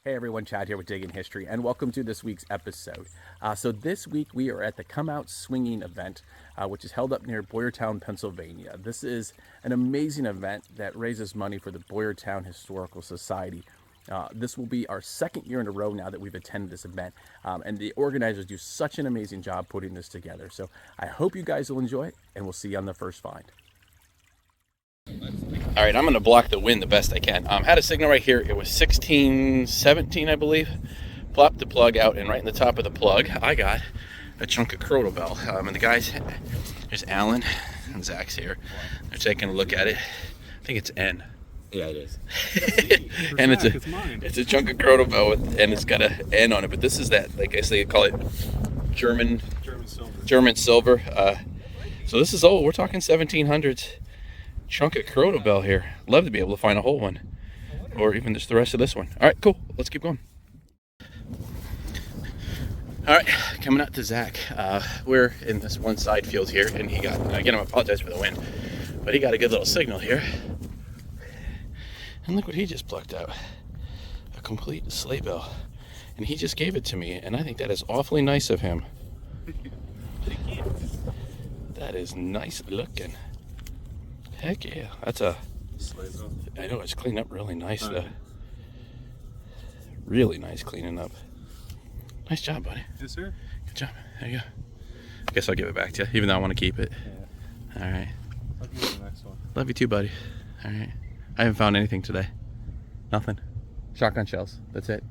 Hey everyone, Chad here with Digging History, and welcome to this week's episode. So this week we are at the Come Out Swinging event, which is held up near Boyertown, Pennsylvania. This is an amazing event that raises money for the Boyertown Historical Society. This will be our second year in a row now that we've attended this event, and the organizers do such an amazing job putting this together. So I hope you guys will enjoy it, and we'll see you on the first find. All right, I'm going to block the wind the best I can. Had a signal right here. It was 1617, I believe. Plopped the plug out, and right in the top of the plug, I got a chunk of Crotobel. And the guys, there's Alan and Zach's here. They're taking a look at it. I think it's N. Yeah, it is. And it's a chunk of Crotobel, and it's got an N on it. But this is that, like I guess they call it German silver. So this is old. We're talking 1700s. Chunk of Crotobel here. Love to be able to find a whole one, or even just the rest of this one. All right, cool. Let's keep going. All right, coming out to Zach. We're in this one side field here, and he got, again, I apologize for the wind, but he got a good little signal here. And look what he just plucked out. A complete sleigh bell. And he just gave it to me, and I think that is awfully nice of him. That is nice looking. Heck yeah, that's a, I know, it's cleaned up really nice. Really nice cleaning up. Nice job, buddy. Yes, sir. Good job. There you go. I guess I'll give it back to you, even though I want to keep it. Yeah. All right. I'll give you the next one. Love you too, buddy. All right. I haven't found anything today. Nothing. Shotgun shells. That's it.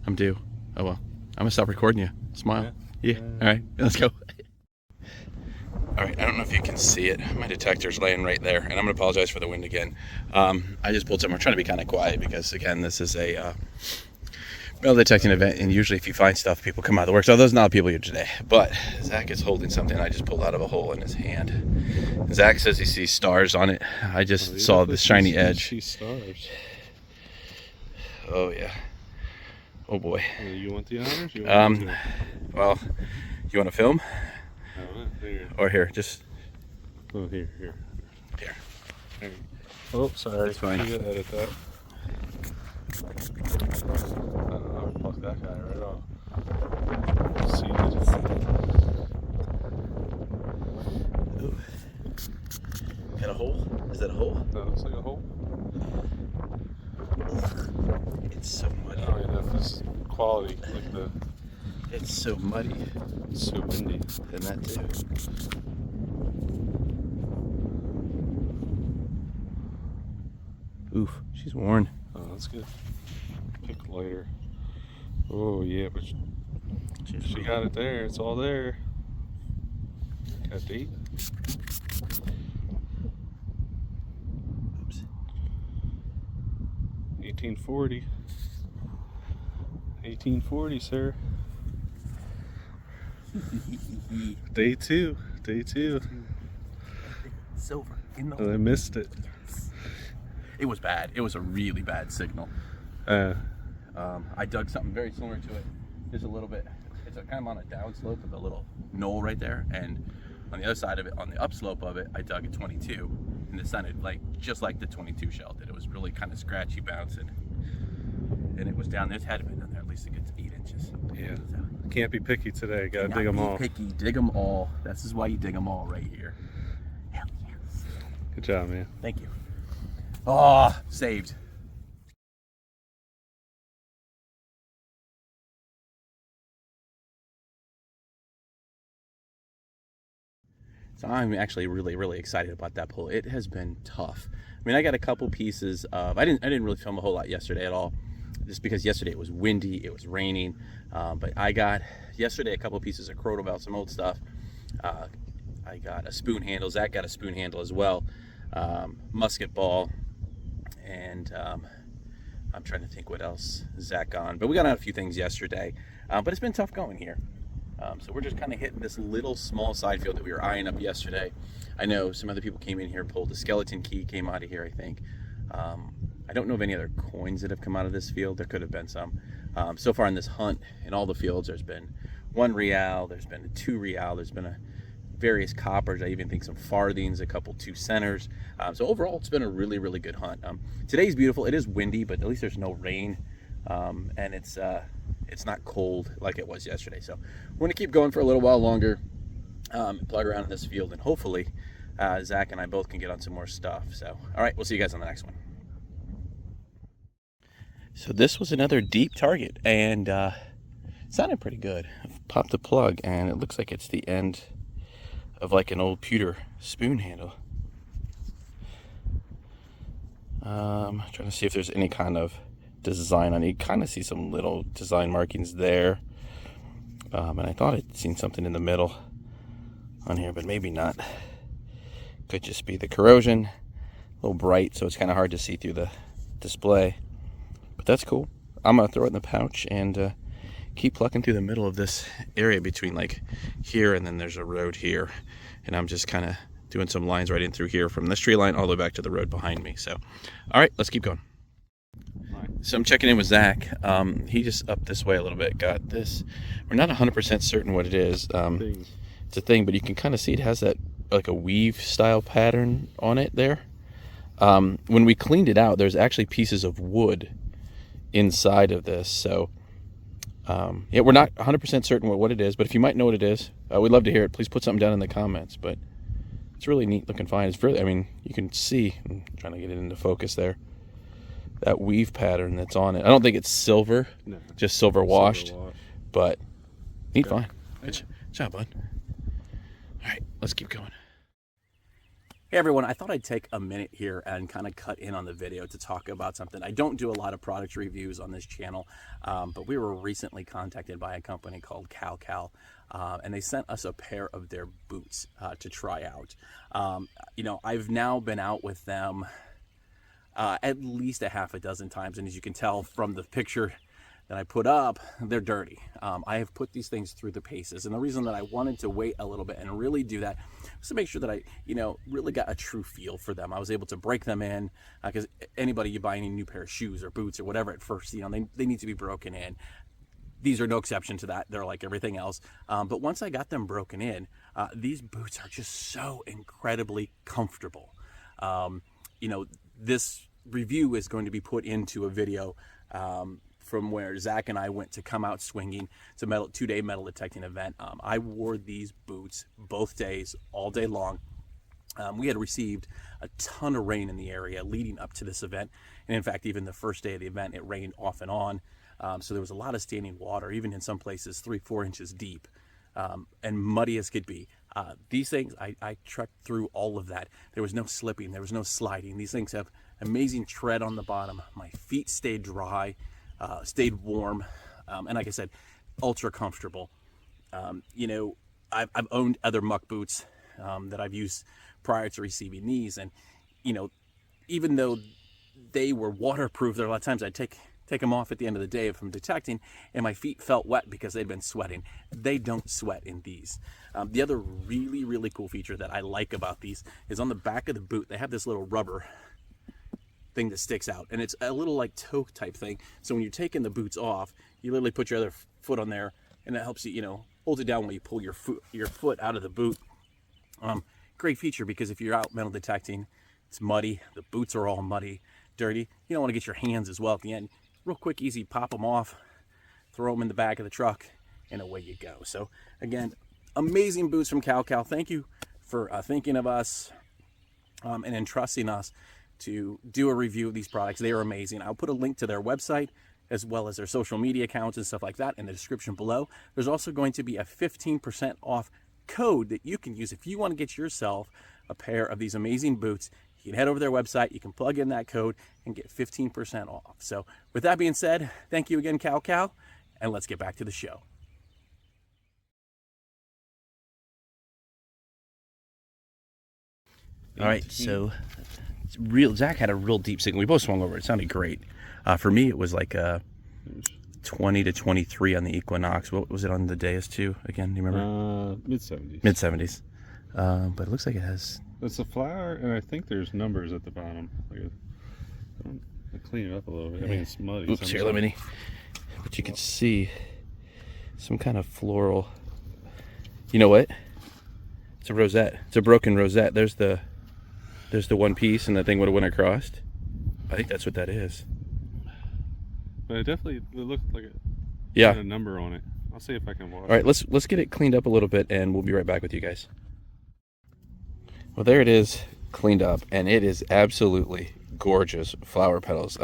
I'm due. Oh well. I'm gonna stop recording you. Smile. Yeah. All right. Let's go. All right, I don't know if you can see it. My detector's laying right there, and I'm gonna apologize for the wind again. I just pulled something. I'm trying to be kind of quiet because, again, this is a metal detecting event, and usually if you find stuff, people come out of the work. So there's not people here today, but Zach is holding something I just pulled out of a hole in his hand. Zach says he sees stars on it. I just saw the shiny edge. See stars. Oh yeah. Oh boy. You want the honors? Well, you want to film? Here. Or here, just Here. here. Oh, sorry. That's fine. You gotta edit that. I'll pluck that guy right off. See Ooh. Got a hole? Is that a hole? that looks like a hole. It's so muddy. Oh, yeah, that's quality. Like the. It's so muddy. It's so windy. And that too. Oof, she's worn. Oh, that's good. Pick lighter. Oh yeah, but she got it there. It's all there. Got date. Oops. 1840. 1840, sir. Day two. Silver in the And I missed it. It was bad. It was a really bad signal. I dug something very similar to it. There's a little bit, it's kind of on a downslope with a little knoll right there, and on the other side of it, on the upslope of it, I dug a 22, and it sounded like just like the 22 shell did. It was really kind of scratchy, bouncing, and it was down there. It had to be down there at least a good 8 inches. Yeah. So, Can't be picky today. Gotta not dig them be all. picky, dig them all. This is why you dig them all right here. Hell yes. Good job, man. Thank you. Oh, saved. So I'm actually really excited about that pull. It has been tough. I mean, I got a couple pieces of, I didn't really film a whole lot yesterday at all, just because yesterday it was windy, it was raining. But I got yesterday a couple pieces of Crotobel, some old stuff. I got a spoon handle. Zach got a spoon handle as well. Musket ball, and I'm trying to think what else Zach got. But we got out a few things yesterday. But it's been tough going here. So we're just kind of hitting this little small side field that we were eyeing up yesterday. I know some other people came in here, pulled the skeleton key, came out of here, I think. I don't know of any other coins that have come out of this field. There could have been some. So far in this hunt, in all the fields, there's been 1 real, there's been a 2 real, there's been various coppers, I even think some farthings, a couple 2 centers. So overall, it's been a really good hunt. Today's beautiful. It is windy, but at least there's no rain. and it's not cold like it was yesterday. So we're going to keep going for a little while longer, plug around in this field, and hopefully Zach and I both can get on some more stuff. So, all right, we'll see you guys on the next one. So this was another deep target, and it sounded pretty good. I've popped the plug, and it looks like it's the end of like an old pewter spoon handle. Trying to see if there's any kind of design on it. You kind of see some little design markings there. And I thought I'd seen something in the middle on here, but maybe not. Could just be the corrosion. A little bright, so it's kind of hard to see through the display. But that's cool. I'm going to throw it in the pouch and keep plucking through the middle of this area between like here and then there's a road here. And I'm just kind of doing some lines right in through here from this tree line all the way back to the road behind me. So, all right, let's keep going. So I'm checking in with Zach. He just up this way a little bit. Got this. We're not 100% certain what it is. It's a thing, but you can kind of see it has that like a weave style pattern on it there. When we cleaned it out, there's actually pieces of wood inside of this. So yeah, we're not 100% certain what it is, but if you might know what it is, we'd love to hear it. Please put something down in the comments. But it's really neat looking find. It's really, I mean, you can see, I'm trying to get it into focus there, that weave pattern that's on it. I don't think it's silver, no, just silver washed, but neat find. Good job, bud. All right, let's keep going. Hey everyone, I thought I'd take a minute here and kind of cut in on the video to talk about something. I don't do a lot of product reviews on this channel, but we were recently contacted by a company called KalKal, and they sent us a pair of their boots to try out. You know, I've now been out with them at least a half a dozen times, and as you can tell from the picture that I put up, they're dirty. I have put these things through the paces, and the reason that I wanted to wait a little bit and really do that was to make sure that I, you know, really got a true feel for them. I was able to break them in, because anybody you buy any new pair of shoes or boots or whatever at first, you know, they need to be broken in. These are no exception to that. They're like everything else. But once I got them broken in, these boots are just so incredibly comfortable. You know, this review is going to be put into a video from where Zach and I went to come out swinging. It's a 2-day metal detecting event. I wore these boots both days, all day long. We had received a ton of rain in the area leading up to this event. And in fact, even the first day of the event, it rained off and on. So there was a lot of standing water, even in some places 3-4 inches deep, and muddy as could be. These things, I trekked through all of that. There was no slipping, there was no sliding. These things have amazing tread on the bottom. My feet stayed dry, stayed warm, and like I said, ultra comfortable. You know, I've owned other muck boots that I've used prior to receiving these, and you know, even though they were waterproof, there are a lot of times I'd take them off at the end of the day from detecting, and my feet felt wet because they'd been sweating. They don't sweat in these. The other really, really cool feature that I like about these is on the back of the boot, they have this little rubber thing that sticks out, and it's a little like toe type thing. So when you're taking the boots off, you literally put your other foot on there, and it helps you, you know, hold it down when you pull your foot out of the boot. Great feature, because if you're out metal detecting, it's muddy, the boots are all muddy, dirty. You don't want to get your hands as well at the end. Real quick, easy, pop them off, throw them in the back of the truck, and away you go. So again, amazing boots from KalKal. Thank you for thinking of us and entrusting us to do a review of these products. They are amazing. I'll put a link to their website as well as their social media accounts and stuff like that in the description below. There's also going to be a 15% off code that you can use if you want to get yourself a pair of these amazing boots. You can head over to their website, you can plug in that code and get 15% off. So with that being said, thank you again, KalKal, and let's get back to the show. All right, so Zach had a real deep signal. We both swung over. It sounded great. For me, it was like 20 to 23 on the Equinox. What was it on the Deus too? Again, do you remember? Mid-70s. Mid-70s. But it looks like it has... It's a flower, and I think there's numbers at the bottom. I clean it up a little bit. I mean, it's muddy. Oops, here, let me... But you can see some kind of floral... You know what? It's a rosette. It's a broken rosette. There's the one piece, and the thing would have went across. I think that's what that is. But it looked like it Yeah. had a number on it. I'll see if I can wash All right, let's get it cleaned up a little bit, and we'll be right back with you guys. Well, there it is, cleaned up, and it is absolutely gorgeous flower petals.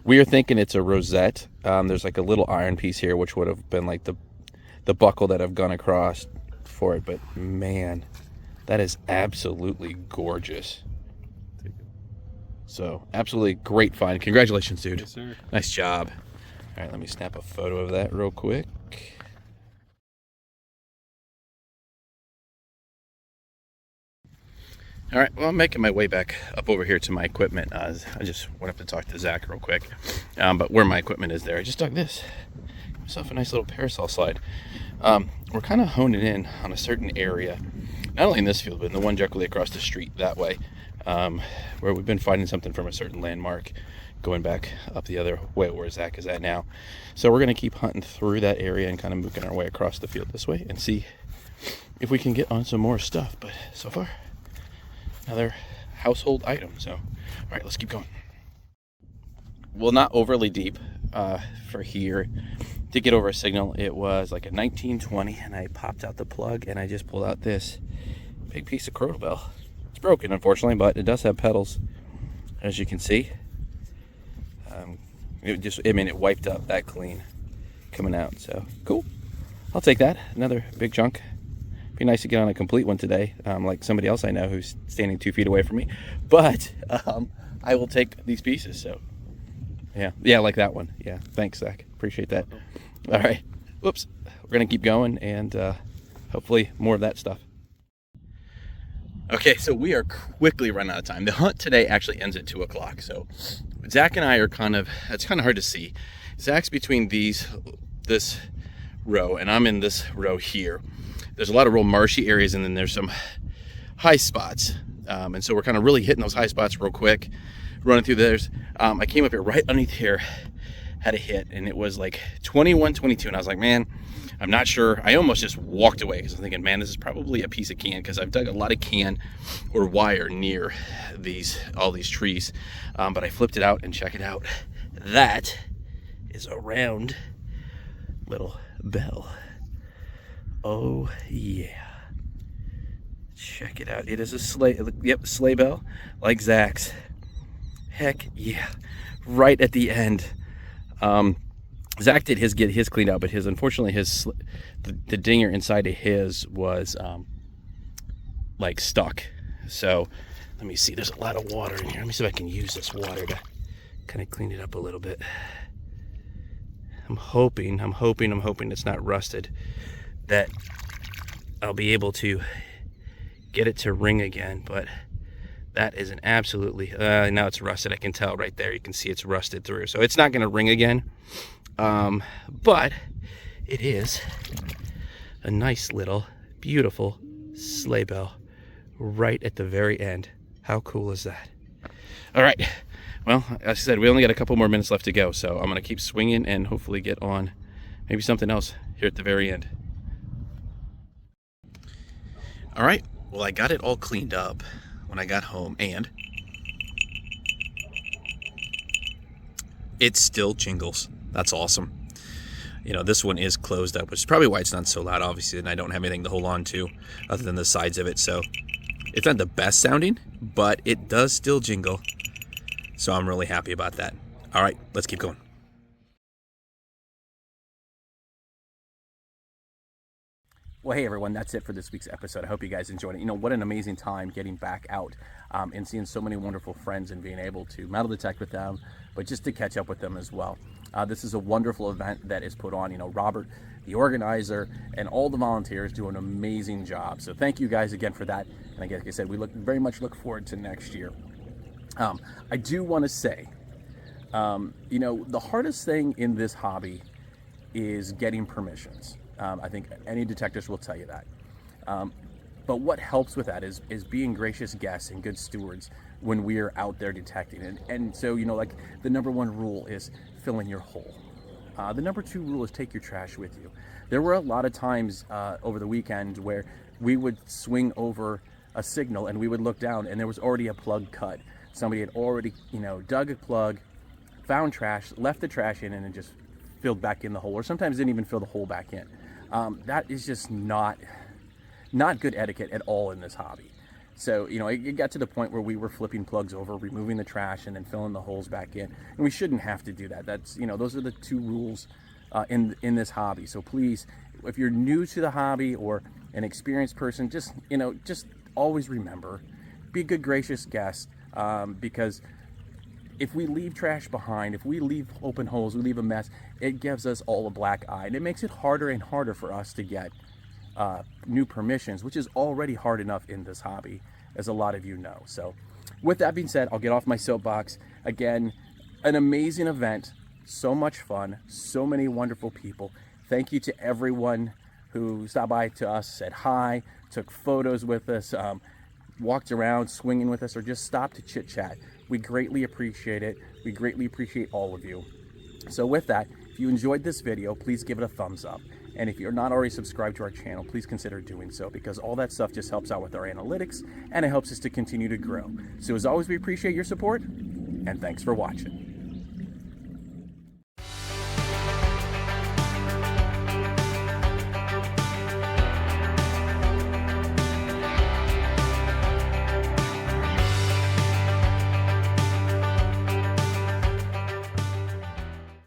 We are thinking it's a rosette. There's like a little iron piece here, which would have been like the buckle that I've gone across for it. But man, that is absolutely gorgeous. So absolutely great find. Congratulations, dude. Yes, sir. Nice job. All right, let me snap a photo of that real quick. All right, well, I'm making my way back up over here to my equipment. I just went up to talk to Zach real quick. But where my equipment is there, I just dug this. Give myself a nice little parasol slide. We're kind of honing in on a certain area, not only in this field, but in the one directly across the street that way, where we've been finding something from a certain landmark going back up the other way where Zach is at now. So we're going to keep hunting through that area and kind of moving our way across the field this way and see if we can get on some more stuff. But so far, another household item. So, all right, let's keep going. Well, not overly deep for here. To get over a signal, it was like a 1920, and I popped out the plug, and I just pulled out this big piece of crotal bell. It's broken, unfortunately, but it does have petals, as you can see. It wiped up that clean coming out. So cool. I'll take that. Another big chunk. Be nice to get on a complete one today, like somebody else I know who's standing 2 feet away from me. But I will take these pieces. So yeah, like that one. Yeah, thanks, Zach. Appreciate that. All right. Whoops. We're gonna keep going, and hopefully more of that stuff. Okay, so we are quickly running out of time. The hunt today actually ends at 2 o'clock. So Zach and I are it's kind of hard to see. Zach's between this row, and I'm in this row here. There's a lot of real marshy areas, and then there's some high spots. And so we're kind of really hitting those high spots real quick, running through theirs. I came up here right underneath here, had a hit, and it was like 21, 22. And I was like, man, I'm not sure. I almost just walked away because I'm thinking, man, this is probably a piece of can, because I've dug a lot of can or wire near all these trees. But I flipped it out, and check it out. That is a round little bell. Oh yeah, check it out. It is a sleigh bell, like Zach's. Heck yeah, right at the end. Zach did get his cleaned out, but unfortunately the dinger inside of his was like stuck. So let me see, there's a lot of water in here. Let me see if I can use this water to kind of clean it up a little bit. I'm hoping it's not rusted, that I'll be able to get it to ring again. But that is an absolutely, now it's rusted. I can tell right there. You can see it's rusted through. So it's not going to ring again. But it is a nice little, beautiful sleigh bell right at the very end. How cool is that? All right. Well, as I said, we only got a couple more minutes left to go. So I'm going to keep swinging and hopefully get on maybe something else here at the very end. All right. Well, I got it all cleaned up when I got home, and it still jingles. That's awesome. You know, this one is closed up, which is probably why it's not so loud, obviously, and I don't have anything to hold on to other than the sides of it. So it's not the best sounding, but it does still jingle. So I'm really happy about that. All right, let's keep going. Well, hey everyone, that's it for this week's episode. I hope you guys enjoyed it. You know, what an amazing time getting back out and seeing so many wonderful friends and being able to metal detect with them, but just to catch up with them as well. This is a wonderful event that is put on. You know, Robert, the organizer, and all the volunteers do an amazing job. So thank you guys again for that. And like I said, we very much look forward to next year. I do want to say, you know, the hardest thing in this hobby is getting permissions. I think any detectives will tell you that. But what helps with that is being gracious guests and good stewards when we are out there detecting. And so, you know, like the number one rule is fill in your hole. The number two rule is take your trash with you. There were a lot of times over the weekend where we would swing over a signal and we would look down and there was already a plug cut. Somebody had already, you know, dug a plug, found trash, left the trash in, and then just filled back in the hole, or sometimes didn't even fill the hole back in. That is just not good etiquette at all in this hobby. So, you know, it got to the point where we were flipping plugs over, removing the trash, and then filling the holes back in. And we shouldn't have to do that. That's, you know, those are the 2 rules in this hobby. So please, if you're new to the hobby or an experienced person, just, you know, just always remember, be a good, gracious guest, because if we leave trash behind, if we leave open holes, we leave a mess, it gives us all a black eye, and it makes it harder and harder for us to get new permissions, which is already hard enough in this hobby, as a lot of you know. So with that being said, I'll get off my soapbox. Again, an amazing event, so much fun, so many wonderful people. Thank you to everyone who stopped by to us, said hi, took photos with us, walked around swinging with us, or just stopped to chit chat. We greatly appreciate it. We greatly appreciate all of you. So with that, if you enjoyed this video, please give it a thumbs up. And if you're not already subscribed to our channel, please consider doing so, because all that stuff just helps out with our analytics, and it helps us to continue to grow. So as always, we appreciate your support, and thanks for watching.